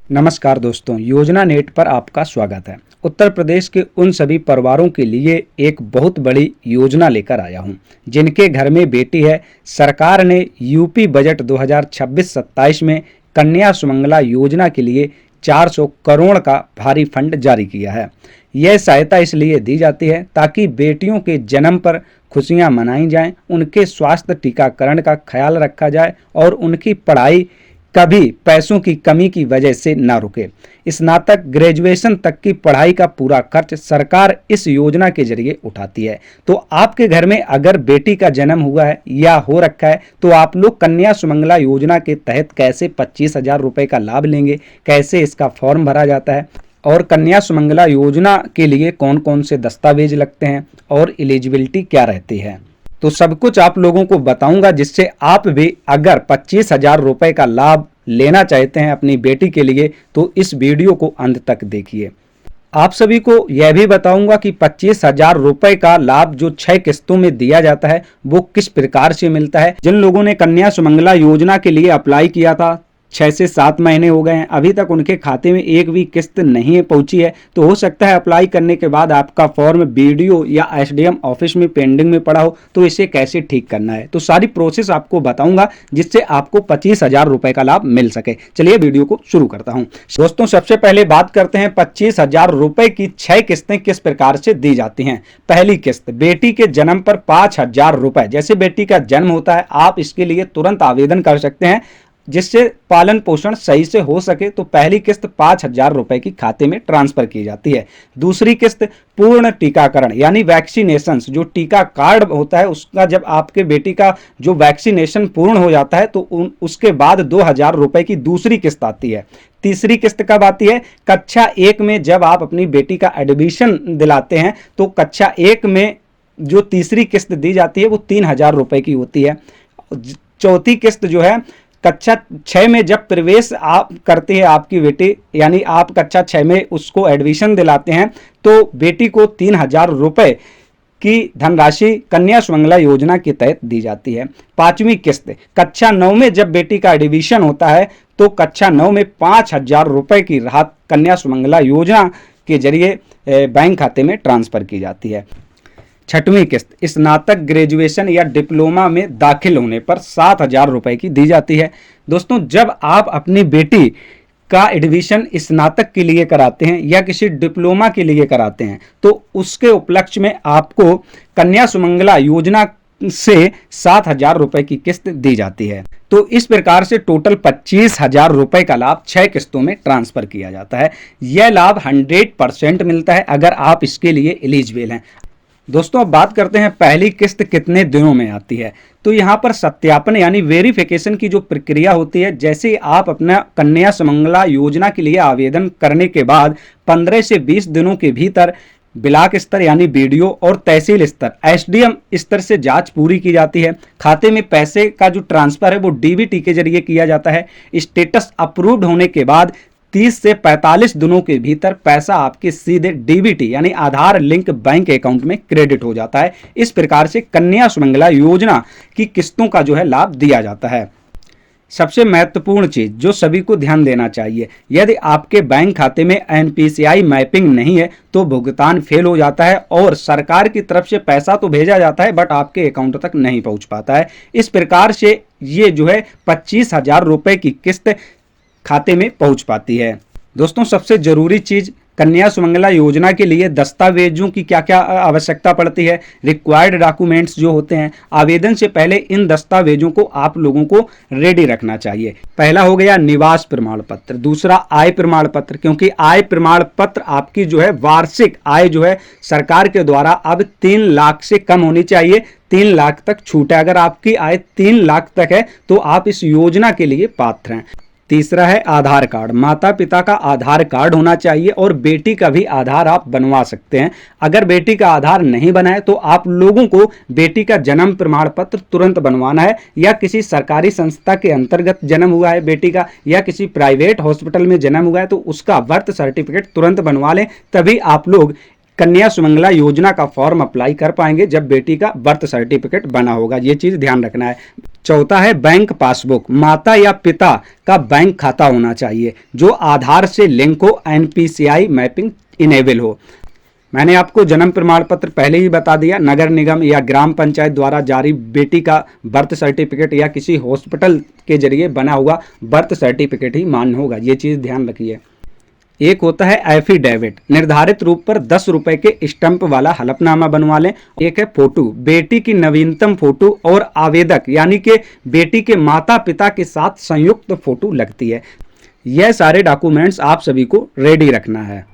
नमस्कार दोस्तों, योजना नेट पर आपका स्वागत है। उत्तर प्रदेश के उन सभी परिवारों के लिए एक बहुत बड़ी योजना लेकर आया हूं, जिनके घर में बेटी है। सरकार ने यूपी बजट 2026-27 में कन्या सुमंगला योजना के लिए 400 करोड़ का भारी फंड जारी किया है। यह सहायता इसलिए दी जाती है ताकि बेटियों के जन्म पर खुशियां मनाई जाएं, उनके स्वास्थ्य टीकाकरण का ख्याल रखा जाए और उनकी पढ़ाई कभी पैसों की कमी की वजह से न रुके। स्नातक ग्रेजुएशन तक की पढ़ाई का पूरा खर्च सरकार इस योजना के जरिए उठाती है। तो आपके घर में अगर बेटी का जन्म हुआ है या हो रखा है तो आप लोग कन्या सुमंगला योजना के तहत कैसे 25,000 रुपये का लाभ लेंगे, कैसे इसका फॉर्म भरा जाता है और कन्या सुमंगला योजना के लिए कौन कौन से दस्तावेज लगते हैं और एलिजिबिलिटी क्या रहती है, तो सब कुछ आप लोगों को बताऊंगा, जिससे आप भी अगर 25,000 रुपये का लाभ लेना चाहते हैं अपनी बेटी के लिए तो इस वीडियो को अंत तक देखिए। आप सभी को यह भी बताऊंगा कि 25,000 रुपये का लाभ जो 6 किस्तों में दिया जाता है वो किस प्रकार से मिलता है। जिन लोगों ने कन्या सुमंगला योजना के लिए अप्लाई किया था 6 से 7 महीने हो गए हैं, अभी तक उनके खाते में एक भी किस्त नहीं पहुंची है, तो हो सकता है अप्लाई करने के बाद आपका फॉर्म बीडीओ या एसडीएम ऑफिस में पेंडिंग में पड़ा हो, तो इसे कैसे ठीक करना है, तो सारी प्रोसेस आपको बताऊंगा जिससे आपको 25,000 रुपये का लाभ मिल सके। चलिए वीडियो को शुरू करता हूं। दोस्तों, सबसे पहले बात करते हैं 25,000 रुपये की 6 किस्तें किस प्रकार से दी जाती हैं। पहली किस्त बेटी के जन्म पर 5,000 रुपये। जैसे बेटी का जन्म होता है आप इसके लिए तुरंत आवेदन कर सकते हैं, जिससे पालन पोषण सही से हो सके। तो पहली किस्त 5,000 रुपए की खाते में ट्रांसफर की जाती है। दूसरी किस्त पूर्ण टीकाकरण यानी वैक्सीनेशन, जो टीका कार्ड होता है उसका जब आपके बेटी का जो वैक्सीनेशन पूर्ण हो जाता है तो उसके बाद 2,000 रुपए की दूसरी किस्त आती है। तीसरी किस्त कब आती है? कक्षा 1 में जब आप अपनी बेटी का एडमिशन दिलाते हैं तो कक्षा 1 में जो तीसरी किस्त दी जाती है वो 3,000 रुपए की होती है। चौथी किस्त जो है कक्षा 6 में जब प्रवेश आप करते हैं आपकी बेटी, यानी आप कक्षा 6 में उसको एडमिशन दिलाते हैं तो बेटी को 3,000 रुपये की धनराशि कन्या सुमंगला योजना के तहत दी जाती है। पांचवी किस्त कक्षा 9 में जब बेटी का एडमिशन होता है तो कक्षा 9 में 5,000 रुपये की राहत कन्या सुमंगला योजना के जरिए बैंक खाते में ट्रांसफर की जाती है। छठवीं किस्त स्नातक ग्रेजुएशन या डिप्लोमा में दाखिल होने पर 7,000 रुपये की दी जाती है। दोस्तों, जब आप अपनी बेटी का एडमिशन स्नातक के लिए कराते हैं या किसी डिप्लोमा के लिए कराते हैं तो उसके उपलक्ष्य में आपको कन्या सुमंगला योजना से 7,000 रुपये की किस्त दी जाती है। तो इस प्रकार से टोटल 25,000 रुपये का लाभ 6 किस्तों में ट्रांसफर किया जाता है। यह लाभ 100% मिलता है अगर आप इसके लिए एलिजिबल हैं। दोस्तों, अब बात करते हैं पहली किस्त कितने दिनों में आती है। तो यहाँ पर सत्यापन यानी वेरिफिकेशन की जो प्रक्रिया होती है, जैसे आप अपना कन्या सुमंगला योजना के लिए आवेदन करने के बाद 15 से 20 दिनों के भीतर ब्लॉक स्तर यानी बीडीओ और तहसील स्तर एसडीएम स्तर से जांच पूरी की जाती है। खाते में पैसे का जो ट्रांसफर है वो डीबीटी के जरिए किया जाता है। स्टेटस अप्रूव्ड होने के बाद 30 से 45 दिनों के भीतर पैसा आपके सीधे डीबीटी यानी आधार लिंक बैंक अकाउंट में क्रेडिट हो जाता है। इस प्रकार से कन्या सुमंगला योजना की किस्तों का जो है लाभ दिया जाता है। सबसे महत्वपूर्ण चीज जो सभी को ध्यान देना चाहिए, यदि आपके बैंक खाते में एनपीसीआई मैपिंग नहीं है तो भुगतान फेल हो जाता है और सरकार की तरफ से पैसा तो भेजा जाता है बट आपके अकाउंट तक नहीं पहुंच पाता है। इस प्रकार से ये जो है 25,000 रुपये की किस्त खाते में पहुंच पाती है। दोस्तों, सबसे जरूरी चीज कन्या सुमंगला योजना के लिए दस्तावेजों की क्या क्या आवश्यकता पड़ती है, रिक्वायर्ड डॉक्यूमेंट्स जो होते हैं। आवेदन से पहले इन दस्तावेजों को आप लोगों को रेडी रखना चाहिए। पहला हो गया निवास प्रमाण पत्र, दूसरा आय प्रमाण पत्र, क्योंकि आय प्रमाण पत्र आपकी जो है वार्षिक आय जो है सरकार के द्वारा अब 3 लाख से कम होनी चाहिए। 3 लाख तक छूट है। अगर आपकी आय 3 लाख तक है तो आप इस योजना के लिए पात्र हैं। तीसरा है आधार कार्ड, माता पिता का आधार कार्ड होना चाहिए और बेटी का भी आधार आप बनवा सकते हैं। अगर बेटी का आधार नहीं बना है तो आप लोगों को बेटी का जन्म प्रमाण पत्र तुरंत बनवाना है, या किसी सरकारी संस्था के अंतर्गत जन्म हुआ है बेटी का या किसी प्राइवेट हॉस्पिटल में जन्म हुआ है तो उसका बर्थ सर्टिफिकेट तुरंत बनवा लें, तभी आप लोग कन्या सुमंगला योजना का फॉर्म अप्लाई कर पाएंगे जब बेटी का बर्थ सर्टिफिकेट बना होगा। ये चीज ध्यान रखना है। चौथा है बैंक पासबुक। माता या पिता का बैंक खाता होना चाहिए जो आधार से लिंक हो, एनपीसीआई मैपिंग इनेबल हो। मैंने आपको जन्म प्रमाण पत्र पहले ही बता दिया। नगर निगम या ग्राम पंचायत द्वारा जारी बेटी का बर्थ सर्टिफिकेट या किसी हॉस्पिटल के जरिए बना हुआ बर्थ सर्टिफिकेट ही मान्य होगा। ये चीज़ ध्यान रखिए। एक होता है एफिडेविट। निर्धारित रूप पर 10 रुपए के स्टंप वाला हलफनामा बनवा लें। एक है फोटो। बेटी की नवीनतम फोटो और आवेदक यानी कि बेटी के माता पिता के साथ संयुक्त फोटो लगती है। यह सारे डॉक्यूमेंट्स आप सभी को रेडी रखना है,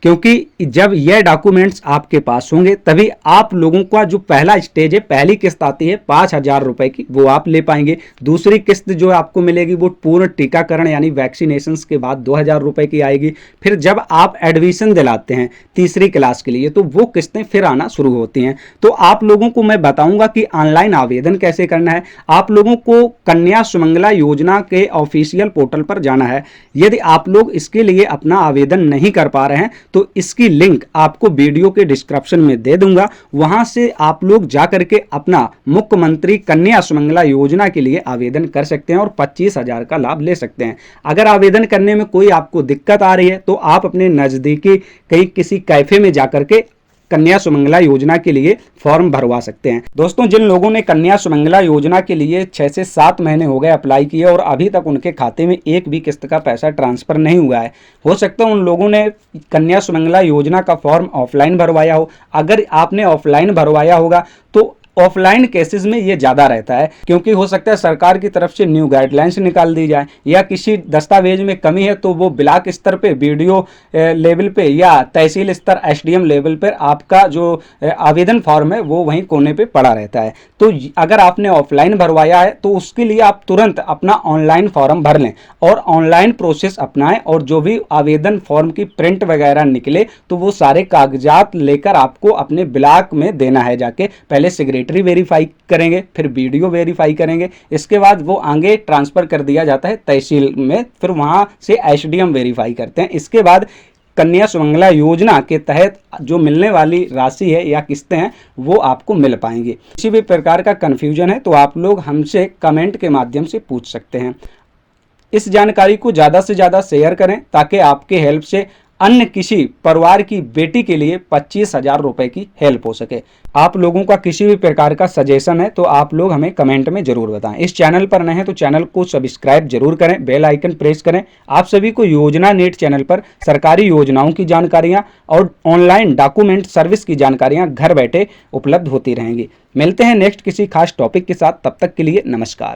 क्योंकि जब यह डॉक्यूमेंट्स आपके पास होंगे तभी आप लोगों का जो पहला स्टेज है, पहली किस्त आती है 5,000 रुपए की, वो आप ले पाएंगे। दूसरी किस्त जो आपको मिलेगी वो पूर्ण टीकाकरण यानी वैक्सीनेशंस के बाद 2,000 रुपए की आएगी। फिर जब आप एडमिशन दिलाते हैं तीसरी क्लास के लिए तो वो किस्तें फिर आना शुरू होती हैं। तो आप लोगों को मैं बताऊंगा कि ऑनलाइन आवेदन कैसे करना है। आप लोगों को कन्या सुमंगला योजना के ऑफिशियल पोर्टल पर जाना है। यदि आप लोग इसके लिए अपना आवेदन नहीं कर पा रहे हैं तो इसकी लिंक आपको वीडियो के डिस्क्रिप्शन में दे दूंगा। वहां से आप लोग जाकर के अपना मुख्यमंत्री कन्या सुमंगला योजना के लिए आवेदन कर सकते हैं और 25,000 का लाभ ले सकते हैं। अगर आवेदन करने में कोई आपको दिक्कत आ रही है तो आप अपने नजदीकी कहीं किसी कैफे में जाकर के कन्या सुमंगला योजना के लिए फॉर्म भरवा सकते हैं। दोस्तों, जिन लोगों ने कन्या सुमंगला योजना के लिए 6 से 7 महीने हो गए अप्लाई किए और अभी तक उनके खाते में एक भी किस्त का पैसा ट्रांसफर नहीं हुआ है, हो सकता है उन लोगों ने कन्या सुमंगला योजना का फॉर्म ऑफलाइन भरवाया हो। अगर आपने ऑफलाइन भरवाया होगा तो ऑफलाइन केसेस में ये ज़्यादा रहता है, क्योंकि हो सकता है सरकार की तरफ से न्यू गाइडलाइंस निकाल दी जाए या किसी दस्तावेज में कमी है तो वो ब्लॉक स्तर पे, बीडीओ लेवल पे या तहसील स्तर एसडीएम लेवल पर आपका जो आवेदन फॉर्म है वो वहीं कोने पे पड़ा रहता है। तो अगर आपने ऑफलाइन भरवाया है तो उसके लिए आप तुरंत अपना ऑनलाइन फॉर्म भर लें और ऑनलाइन प्रोसेस अपनाएं और जो भी आवेदन फॉर्म की प्रिंट वगैरह निकले तो वो सारे कागजात लेकर आपको अपने ब्लॉक में देना है। जाके पहले सिगरेट वेरीफाई करेंगे, फिर वीडियो वेरीफाई करेंगे, इसके बाद वो आगे ट्रांसफर कर दिया जाता है तहसील में, फिर वहां से एसडीएम वेरीफाई करते हैं। इसके बाद कन्या सुमंगला योजना के तहत जो मिलने वाली राशि है या किस्तें हैं वो आपको मिल पाएंगी। किसी भी प्रकार का कन्फ्यूजन है तो आप लोग हमसे कमेंट के माध्यम से पूछ सकते हैं। इस जानकारी को ज़्यादा से ज़्यादा शेयर करें ताकि आपके हेल्प से अन्य किसी परिवार की बेटी के लिए 25,000 रुपए की हेल्प हो सके। आप लोगों का किसी भी प्रकार का सजेशन है तो आप लोग हमें कमेंट में जरूर बताएं। इस चैनल पर नए हैं तो चैनल को सब्सक्राइब जरूर करें, बेल आइकन प्रेस करें। आप सभी को योजना नेट चैनल पर सरकारी योजनाओं की जानकारियां और ऑनलाइन डॉक्यूमेंट सर्विस की जानकारियां घर बैठे उपलब्ध होती रहेंगी। मिलते हैं नेक्स्ट किसी खास टॉपिक के साथ, तब तक के लिए नमस्कार।